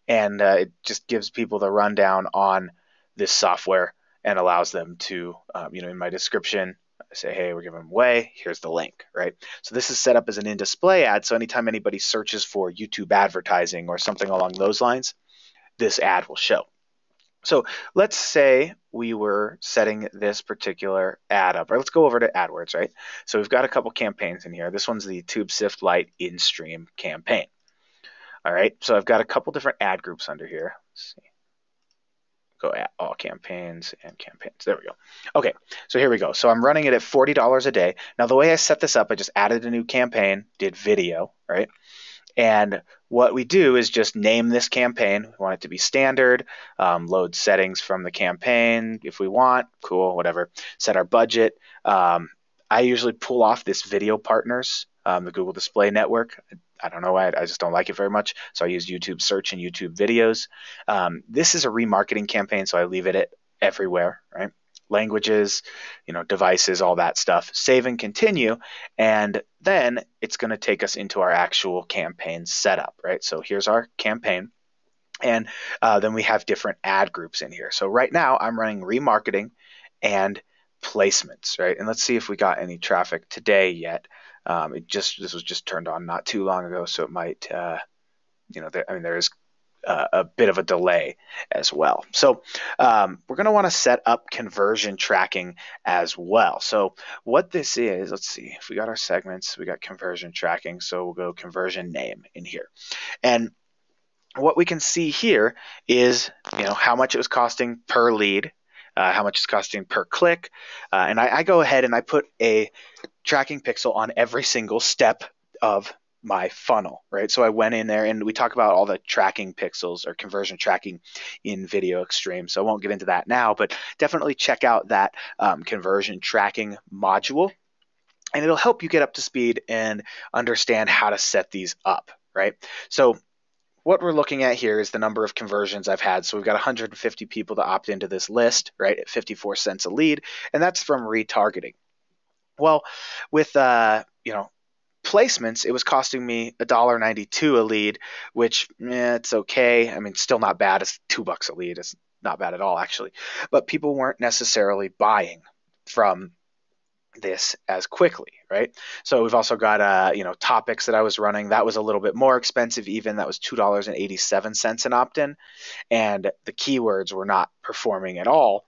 And it just gives people the rundown on this software and allows them to, in my description, say, hey, we're giving them away. Here's the link, right? So this is set up as an in-display ad. So anytime anybody searches for YouTube advertising or something along those lines, this ad will show. So let's say we were setting this particular ad up, or let's go over to AdWords, right? So we've got a couple campaigns in here. This one's the TubeSift Lite in-stream campaign. All right, so I've got a couple different ad groups under here. Let's see. Go at all campaigns and campaigns. There we go. Okay, so here we go. So I'm running it at $40 a day. Now the way I set this up, I just added a new campaign, did video, right? And what we do is just name this campaign. We want it to be standard, load settings from the campaign if we want, cool, whatever. Set our budget. I usually pull off this video partners, the Google Display Network. I don't know why, I just don't like it very much. So I use YouTube search and YouTube videos. This is a remarketing campaign, so I leave it at everywhere, right? Languages, devices, all that stuff. Save and continue, and then it's going to take us into our actual campaign setup, right? So here's our campaign, and then we have different ad groups in here. So right now I'm running remarketing and placements, right? And let's see if we got any traffic today yet. This was just turned on not too long ago, so it might, there is a bit of a delay as well. So we're going to want to set up conversion tracking as well. So what this is, let's see, if we got our segments, we got conversion tracking. So we'll go conversion name in here. And what we can see here is, how much it was costing per lead, how much it's costing per click. And I go ahead and I put a tracking pixel on every single step of my funnel, right? So I went in there and we talk about all the tracking pixels or conversion tracking in Video Extreme. So I won't get into that now, but definitely check out that conversion tracking module, and it'll help you get up to speed and understand how to set these up, right? So what we're looking at here is the number of conversions I've had. So we've got 150 people to opt into this list, right, at 54 cents a lead, and that's from retargeting. Well, with placements, it was costing me $1.92 a lead, which it's okay. I mean, still not bad. It's $2 a lead. It's not bad at all, actually. But people weren't necessarily buying from this as quickly, right? So we've also got topics that I was running. That was a little bit more expensive even. That was $2.87 an opt-in, and the keywords were not performing at all.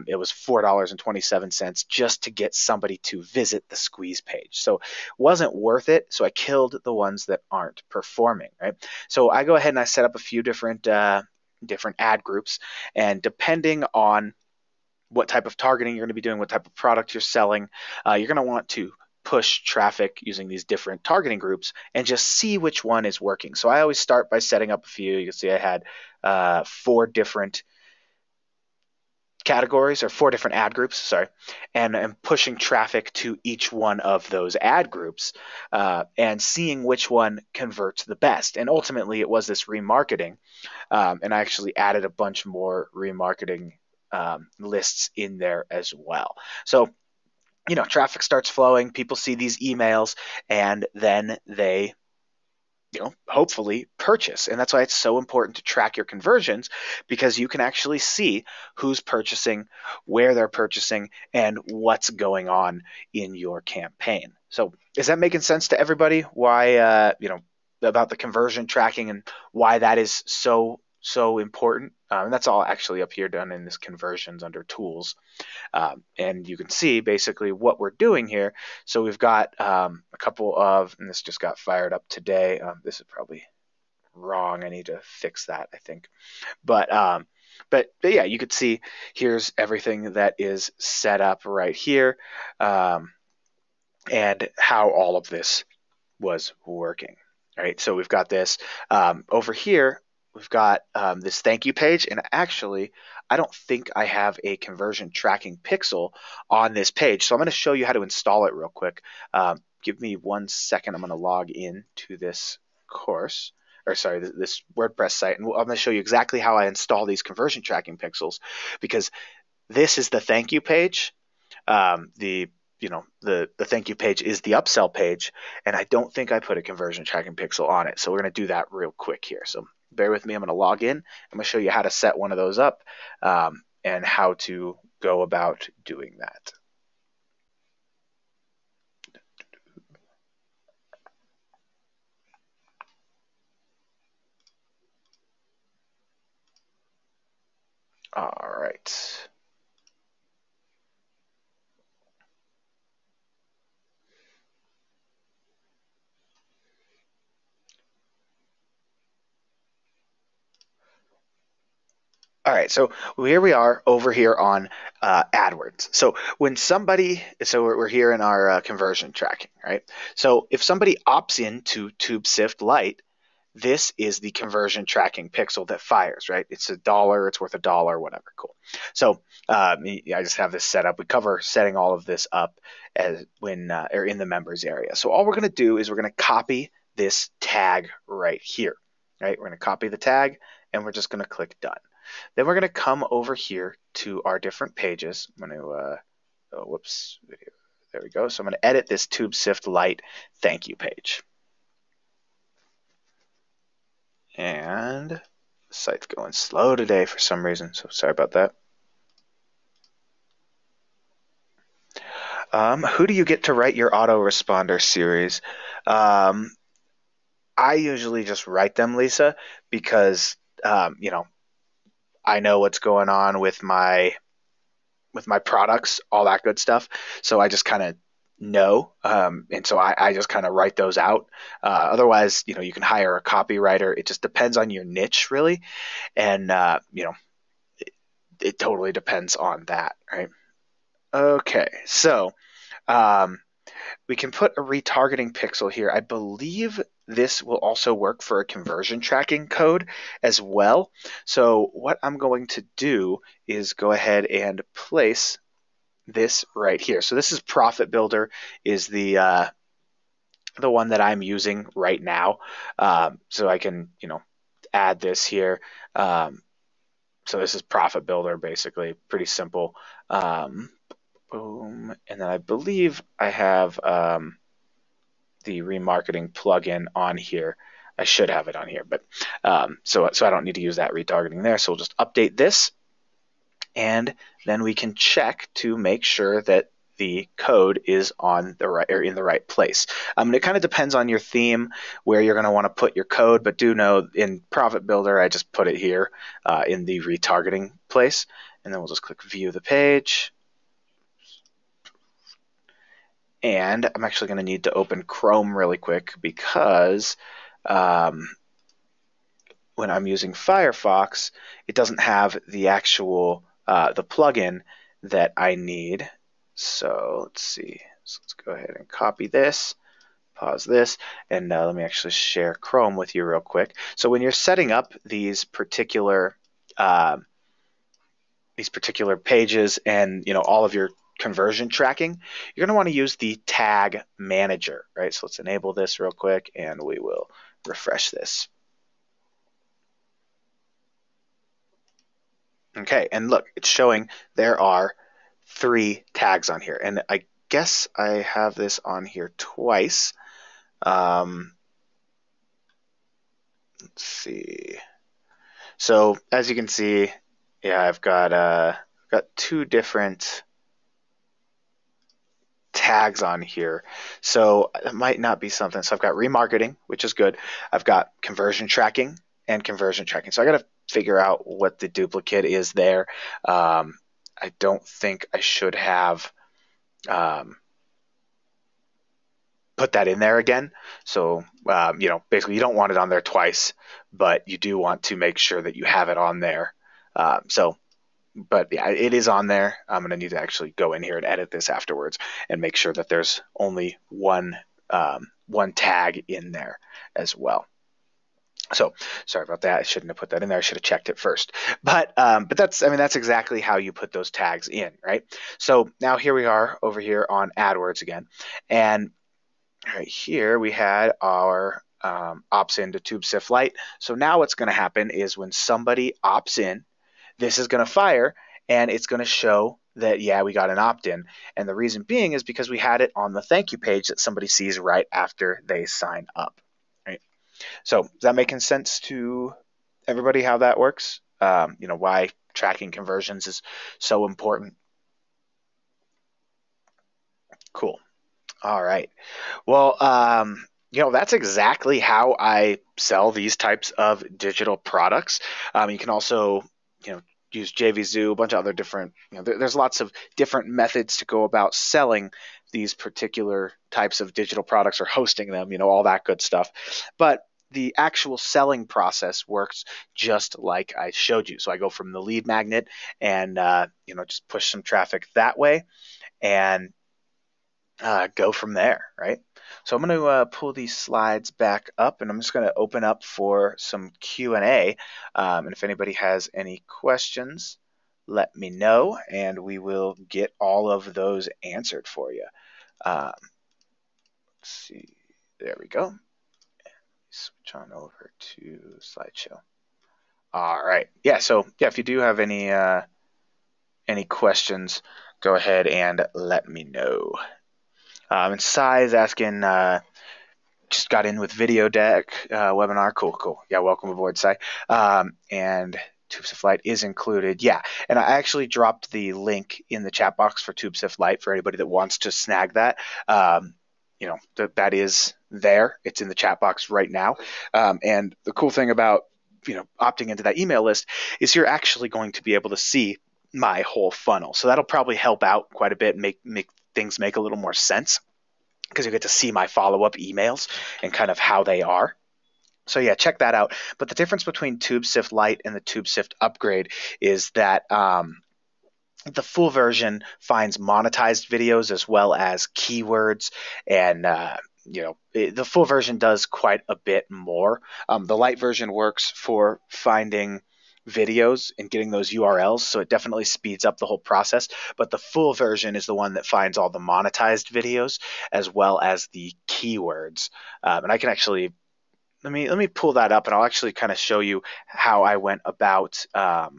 It was $4.27 just to get somebody to visit the squeeze page. So it wasn't worth it. So I killed the ones that aren't performing, right? So I go ahead and I set up a few different ad groups, and depending on what type of targeting you're going to be doing, what type of product you're selling, you're going to want to push traffic using these different targeting groups and just see which one is working. So I always start by setting up a few. You can see I had 4 different categories, or 4 different ad groups, sorry, and I'm pushing traffic to each one of those ad groups and seeing which one converts the best. And ultimately it was this remarketing, and I actually added a bunch more remarketing lists in there as well. So traffic starts flowing, people see these emails, and then they hopefully purchase. And that's why it's so important to track your conversions, because you can actually see who's purchasing, where they're purchasing, and what's going on in your campaign. So is that making sense to everybody? Why, about the conversion tracking and why that is so important? And that's all actually up here done in this conversions under tools. And you can see basically what we're doing here. So we've got a couple of, and this just got fired up today. This is probably wrong. I need to fix that, I think. But yeah, you could see here's everything that is set up right here, and how all of this was working. All right, so we've got this over here. We've got this thank you page, and actually, I don't think I have a conversion tracking pixel on this page, so I'm going to show you how to install it real quick. Give me 1 second. I'm going to log in to this course, or sorry, this WordPress site, and I'm going to show you exactly how I install these conversion tracking pixels, because this is the thank you page. The thank you page is the upsell page, and I don't think I put a conversion tracking pixel on it. So we're going to do that real quick here. So bear with me. I'm going to log in. I'm going to show you how to set one of those up, and how to go about doing that. All right. All right, so here we are over here on AdWords. So we're here in our conversion tracking, right? So if somebody opts into TubeSift Lite, this is the conversion tracking pixel that fires, right? It's $1, it's worth $1, whatever, cool. So I just have this set up. We cover setting all of this up as or in the members area. So all we're gonna do is we're gonna copy this tag right here, right? We're gonna copy the tag and we're just gonna click done. Then we're gonna come over here to our different pages. I'm gonna, video. There we go. So I'm gonna edit this TubeSift Lite thank you page. And the site's going slow today for some reason, so sorry about that. Who do you get to write your autoresponder series? I usually just write them, Lisa, because I know what's going on with my products, all that good stuff. So I just kind of know, and so I just kind of write those out. Otherwise, you can hire a copywriter. It just depends on your niche, really, and it totally depends on that, right? Okay, so we can put a retargeting pixel here. I believe this will also work for a conversion tracking code as well. So what I'm going to do is go ahead and place this right here. So this is Profit Builder, is the one that I'm using right now. So I can add this here. So this is Profit Builder, basically pretty simple. Boom, and then I believe I have the remarketing plugin on here. I should have it on here, but so I don't need to use that retargeting there. So we'll just update this, and then we can check to make sure that the code is on the right or in the right place. And it kind of depends on your theme where you're going to want to put your code, but do know in Profit Builder I just put it here in the retargeting place, and then we'll just click View the page. And I'm actually going to need to open Chrome really quick because when I'm using Firefox, it doesn't have the actual the plugin that I need. So let's see. So let's go ahead and copy this, pause this, and let me actually share Chrome with you real quick. So when you're setting up these particular pages and all of your conversion tracking, you're going to want to use the tag manager, right? So let's enable this real quick and we will refresh this. Okay, and look, it's showing there are 3 tags on here, and I guess I have this on here twice. Let's see. So as you can see, yeah, I've got 2 different tags on here. So it might not be something. So I've got remarketing, which is good. I've got conversion tracking and conversion tracking. So I got to figure out what the duplicate is there. I don't think I should have put that in there again. So, basically you don't want it on there twice, but you do want to make sure that you have it on there. But yeah, it is on there. I'm going to need to actually go in here and edit this afterwards and make sure that there's only one tag in there as well. So sorry about that. I shouldn't have put that in there. I should have checked it first. But that's exactly how you put those tags in, right? So now here we are over here on AdWords again, and right here we had our opts into TubeSift Lite. So now what's going to happen is when somebody opts in, this is going to fire and it's going to show that, yeah, we got an opt-in. And the reason being is because we had it on the thank you page that somebody sees right after they sign up, right? So is that making sense to everybody how that works? Why tracking conversions is so important. Cool. All right. Well, that's exactly how I sell these types of digital products. You can also, use JVZoo, a bunch of other different, there's lots of different methods to go about selling these particular types of digital products or hosting them, all that good stuff. But the actual selling process works just like I showed you. So I go from the lead magnet and just push some traffic that way and go from there, right? So I'm going to pull these slides back up, and I'm just going to open up for some Q&A. And if anybody has any questions, let me know, and we will get all of those answered for you. Let's see. There we go. Switch on over to slideshow. All right. Yeah. So yeah, if you do have any questions, go ahead and let me know. And Sai's asking, just got in with video deck webinar. Cool. Yeah, welcome aboard, Sai. And TubeSift Lite is included. Yeah, and I actually dropped the link in the chat box for TubeSift Lite for anybody that wants to snag that. That is there. It's in the chat box right now. And the cool thing about opting into that email list is you're actually going to be able to see my whole funnel. So that'll probably help out quite a bit, make things make a little more sense, because you get to see my follow-up emails and kind of how they are. So yeah, check that out. But the difference between TubeSift Lite and the TubeSift Upgrade is that the full version finds monetized videos as well as keywords, and the full version does quite a bit more. The Lite version works for finding videos and getting those URLs, so it definitely speeds up the whole process. But the full version is the one that finds all the monetized videos as well as the keywords. And I can actually let me pull that up, and I'll actually kind of show you how I went about. Let's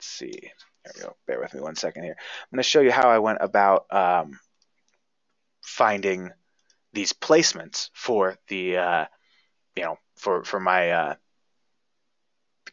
see. There we go. Bear with me one second here. I'm going to show you how I went about finding these placements for the for my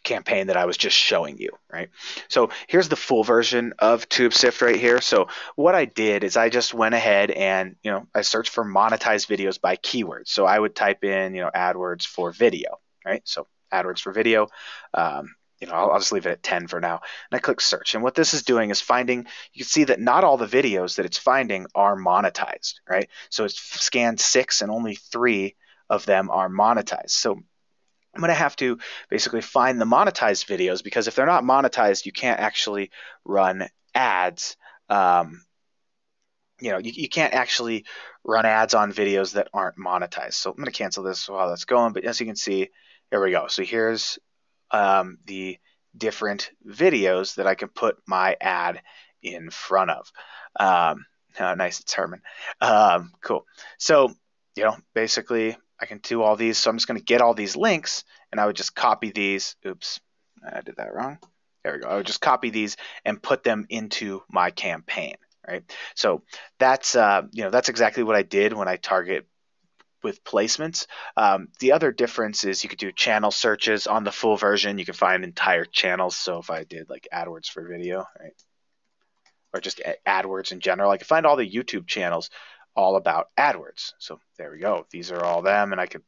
campaign that I was just showing you, right? So here's the full version of TubeSift right here. So what I did is I just went ahead and I searched for monetized videos by keywords. So I would type in AdWords for video, right? So AdWords for video. I'll just leave it at 10 for now. And I click search. And what this is doing is finding, you can see that not all the videos that it's finding are monetized, right? So it's scanned 6 and only 3 of them are monetized. So I'm going to have to basically find the monetized videos, because if they're not monetized, you can't actually run ads. You can't actually run ads on videos that aren't monetized. So I'm going to cancel this while that's going. But as you can see, here we go. So here's the different videos that I can put my ad in front of. Nice, it's Herman. Cool. So, basically I can do all these. So I'm just going to get all these links, and I would just copy these. Oops, I did that wrong. There we go. I would just copy these and put them into my campaign, right? So that's exactly what I did when I target with placements. The other difference is you could do channel searches on the full version. You can find entire channels. So if I did like AdWords for video, right, or just AdWords in general, I could find all the YouTube channels all about AdWords. So there we go. These are all them, and I could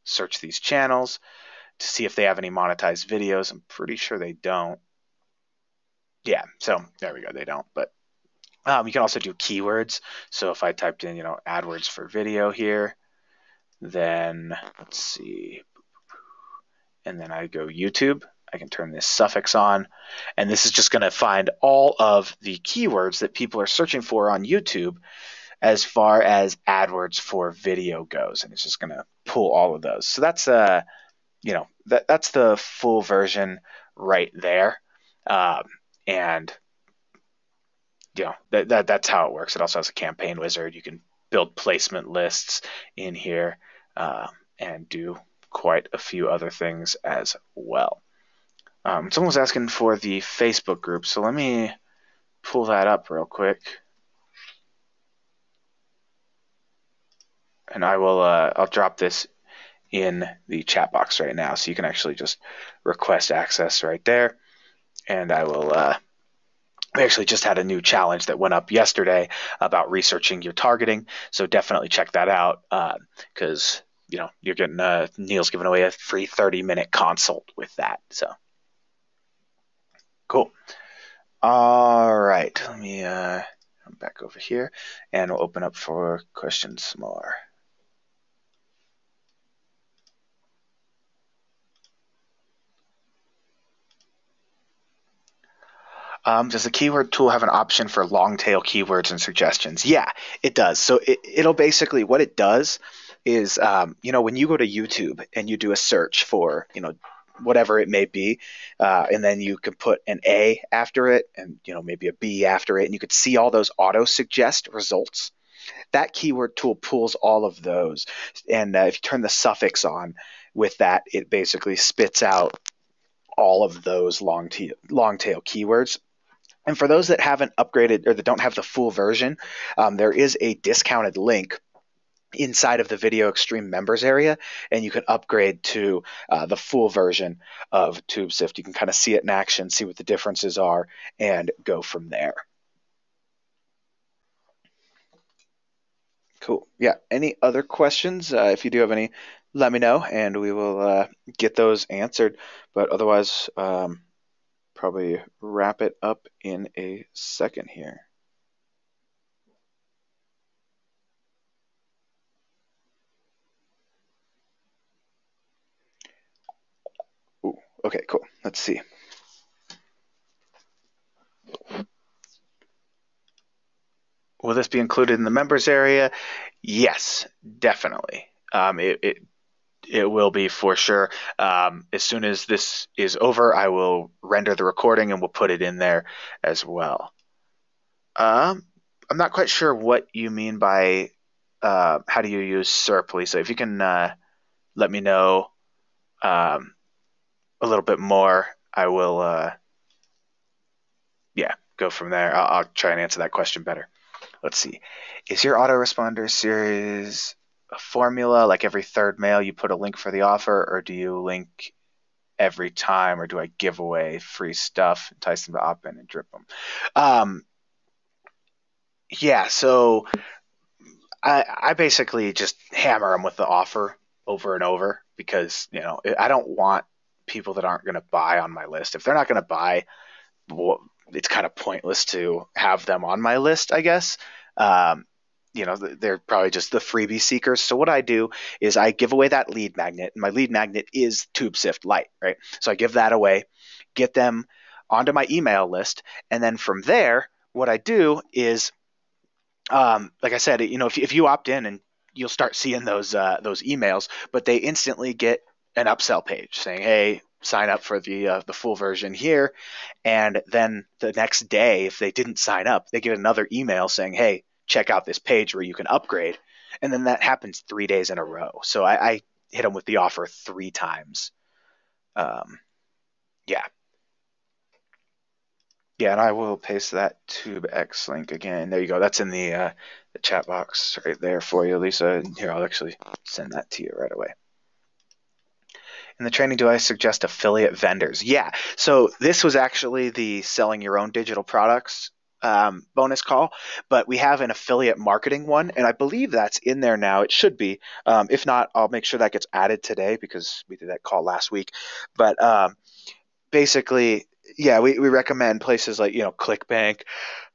search these channels to see if they have any monetized videos. I'm pretty sure they don't. Yeah, so there we go. They don't, but you can also do keywords. So if I typed in AdWords for video here, then let's see, and then I go YouTube, I can turn this suffix on, and this is just going to find all of the keywords that people are searching for on YouTube as far as AdWords for video goes, and it's just going to pull all of those. So that's that's the full version right there, and that's how it works. It also has a campaign wizard. You can build placement lists in here and do quite a few other things as well. Someone was asking for the Facebook group, so let me pull that up real quick, and I'll drop this in the chat box right now, so you can actually just request access right there. And I will. We actually just had a new challenge that went up yesterday about researching your targeting, so definitely check that out, because you're getting Neil's giving away a free 30-minute consult with that. So cool. All right, let me come back over here, and we'll open up for questions some more. Does the keyword tool have an option for long tail keywords and suggestions? Yeah, it does. So it'll basically, what it does is, when you go to YouTube and you do a search for, whatever it may be, and then you can put an A after it and, maybe a B after it, and you could see all those auto suggest results. That keyword tool pulls all of those. And if you turn the suffix on with that, it basically spits out all of those long tail keywords. And for those that haven't upgraded or that don't have the full version, there is a discounted link inside of the Video Extreme members area, and you can upgrade to the full version of TubeSift. You can kind of see it in action, see what the differences are, and go from there. Cool. Yeah. Any other questions? If you do have any, let me know, and we will get those answered. But otherwise, probably wrap it up in a second here. Ooh, okay, cool. Let's see. Will this be included in the members area? Yes, definitely. It will be for sure. As soon as this is over, I will render the recording and we'll put it in there as well. I'm not quite sure what you mean by how do you use SERP, Lisa. If you can let me know a little bit more, I will go from there. I'll try and answer that question better. Let's see. Is your autoresponder series a formula, like every third mail you put a link for the offer, or do you link every time, or do I give away free stuff, entice them to opt in and drip them? Yeah, so I basically just hammer them with the offer over and over because, I don't want people that aren't going to buy on my list. If they're not going to buy, well, it's kind of pointless to have them on my list, I guess. They're probably just the freebie seekers. So what I do is I give away that lead magnet. My lead magnet is TubeSift Lite, right? So I give that away, get them onto my email list, and then from there, what I do is, like I said, if you opt in, and you'll start seeing those emails, but they instantly get an upsell page saying, "Hey, sign up for the full version here," and then the next day, if they didn't sign up, they get another email saying, "Hey, check out this page where you can upgrade," and then that happens 3 days in a row. So I hit them with the offer 3 times. Yeah. Yeah, and I will paste that TubeX link again. There you go. That's in the chat box right there for you, Lisa. Here, I'll actually send that to you right away. In the training, do I suggest affiliate vendors? Yeah. So this was actually the selling your own digital products bonus call, but we have an affiliate marketing one, and I believe that's in there now. It should be. If not, I'll make sure that gets added today because we did that call last week. But basically, yeah, we recommend places like, ClickBank,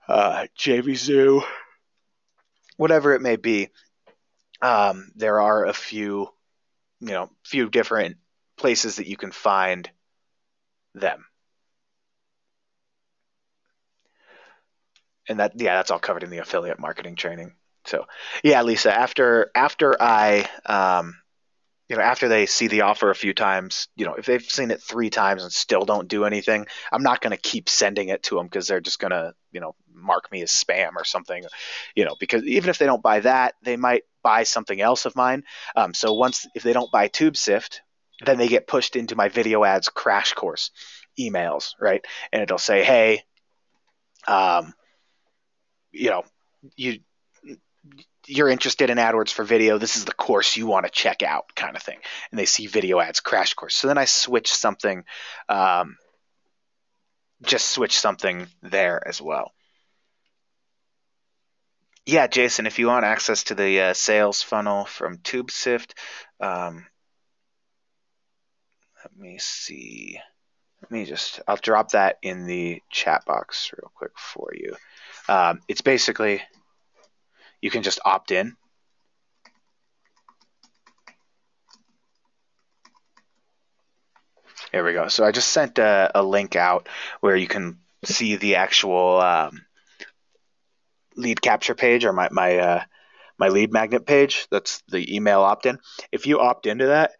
JVZoo, whatever it may be. There are a few different places that you can find them. And that's all covered in the affiliate marketing training. So yeah, Lisa, after I after they see the offer a few times, if they've seen it 3 times and still don't do anything, I'm not going to keep sending it to them because they're just going to, mark me as spam or something, because even if they don't buy that, they might buy something else of mine. So if they don't buy TubeSift, then they get pushed into my video ads crash course emails, right? And it'll say, hey, you you're interested in AdWords for video, this is the course you want to check out, kind of thing. And they see video ads crash course. So then I switch something, there as well. Yeah, Jason, if you want access to the sales funnel from TubeSift, let me see. I'll drop that in the chat box real quick for you. It's basically, you can just opt in. There we go. So I just sent a link out where you can see the actual lead capture page, or my lead magnet page. That's the email opt-in. If you opt into that,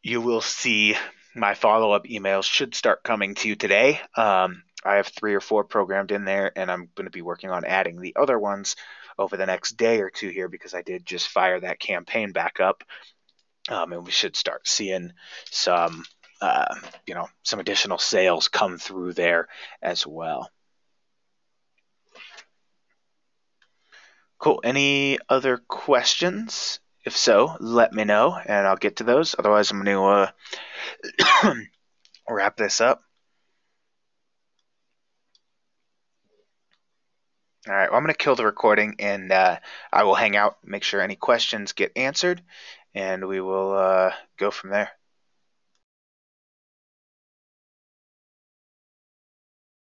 you will see my follow-up emails should start coming to you today. I have 3 or 4 programmed in there, and I'm going to be working on adding the other ones over the next day or 2 here, because I did just fire that campaign back up, and we should start seeing some some additional sales come through there as well. Cool. Any other questions? If so, let me know and I'll get to those. Otherwise, I'm going to wrap this up. All right, well, I'm going to kill the recording, and I will hang out, make sure any questions get answered, and we will go from there.